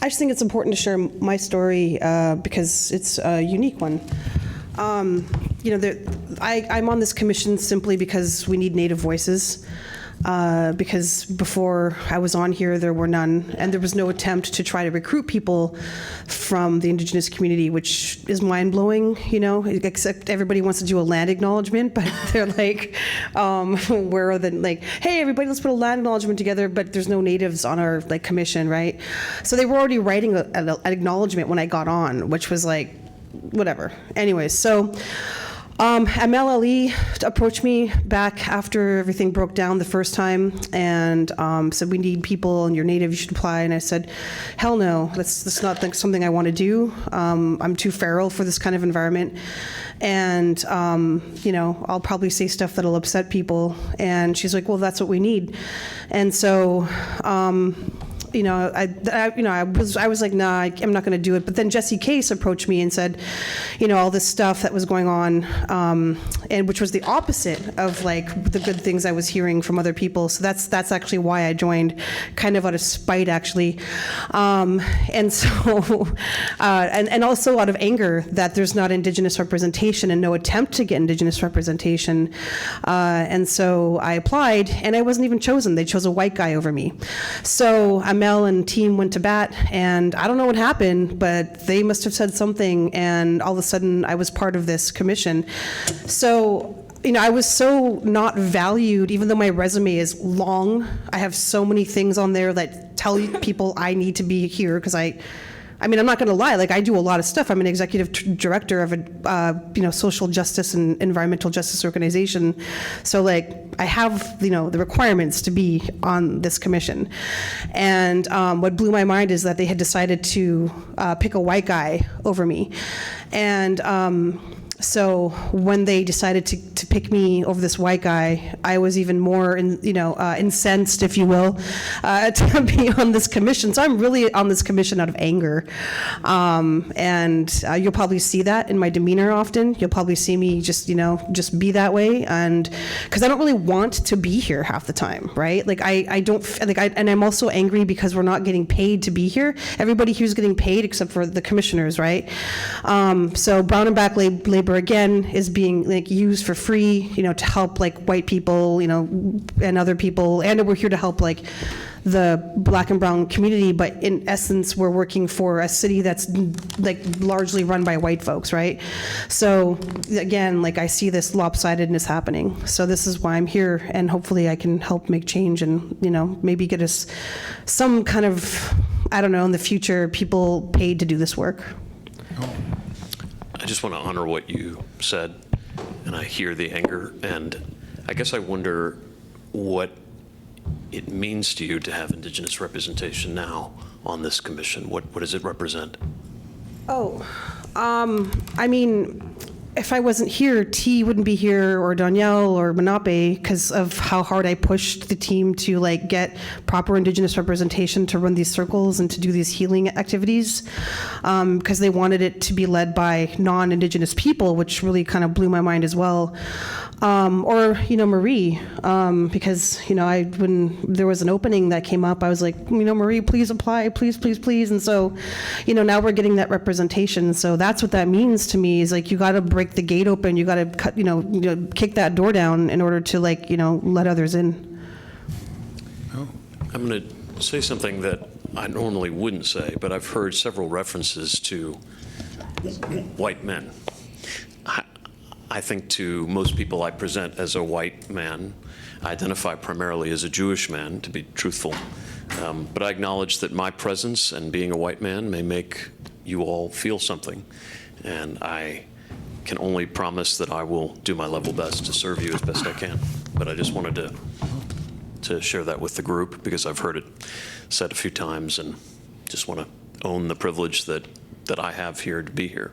I just think it's important to share my story because it's a unique one. I'm on this commission simply because we need Native voices. Because before I was on here, there were none, and there was no attempt to try to recruit people from the Indigenous community, which is mind-blowing, except everybody wants to do a land acknowledgement, but they're like, where are the, like, hey, everybody, let's put a land acknowledgement together, but there's no Natives on our, like, commission, right? So they were already writing an acknowledgement when I got on, which was like, whatever. Anyways, so MLLE approached me back after everything broke down the first time and said, we need people and you're Native, you should apply. And I said, hell no, that's not something I want to do. I'm too feral for this kind of environment. And, I'll probably say stuff that'll upset people. And she's like, well, that's what we need. And so, I was like, nah, I'm not going to do it. But then Jesse Case approached me and said, all this stuff that was going on, and which was the opposite of like the good things I was hearing from other people. So that's actually why I joined, kind of out of spite, actually, and so and also out of anger that there's not Indigenous representation and no attempt to get Indigenous representation. And so I applied, and I wasn't even chosen. They chose a white guy over me. So Mel and team went to bat, and I don't know what happened, but they must have said something, and all of a sudden I was part of this commission. So, I was so not valued, even though my resume is long. I have so many things on there that tell people I need to be here, because I'm not going to lie, like I do a lot of stuff. I'm an executive director of a social justice and environmental justice organization. So like I have the requirements to be on this commission. And what blew my mind is that they had decided to pick a white guy over me. And so when they decided to pick me over this white guy, I was even more, incensed, if you will, to be on this commission. So I'm really on this commission out of anger. And you'll probably see that in my demeanor often. You'll probably see me just be that way. And because I don't really want to be here half the time, right? Like I don't, and I'm also angry because we're not getting paid to be here. Everybody here's getting paid except for the commissioners, right? So brown and black labor again is being like used for free, to help like white people, and other people, and we're here to help like the black and brown community, but in essence we're working for a city that's like largely run by white folks, right? So again, like I see this lopsidedness happening. So this is why I'm here, and hopefully I can help make change and maybe get us some kind of, I don't know, in the future, people paid to do this work. I just want to honor what you said, and I hear the anger, and I guess I wonder what it means to you to have Indigenous representation now on this commission. What does it represent? If I wasn't here, T wouldn't be here, or Danielle, or Manape, because of how hard I pushed the team to like get proper Indigenous representation to run these circles and to do these healing activities, because they wanted it to be led by non-Indigenous people, which really kind of blew my mind as well. Or Marie, because when there was an opening that came up, I was like, Marie, please apply, please. And so, now we're getting that representation. So that's what that means to me, is like, you got to break the gate open, you got to cut, kick that door down in order to like, let others in. I'm going to say something that I normally wouldn't say, but I've heard several references to white men. I think to most people I present as a white man. I identify primarily as a Jewish man, to be truthful. But I acknowledge that my presence and being a white man may make you all feel something. And I can only promise that I will do my level best to serve you as best I can. But I just wanted to share that with the group, because I've heard it said a few times, and just want to own the privilege that I have here to be here.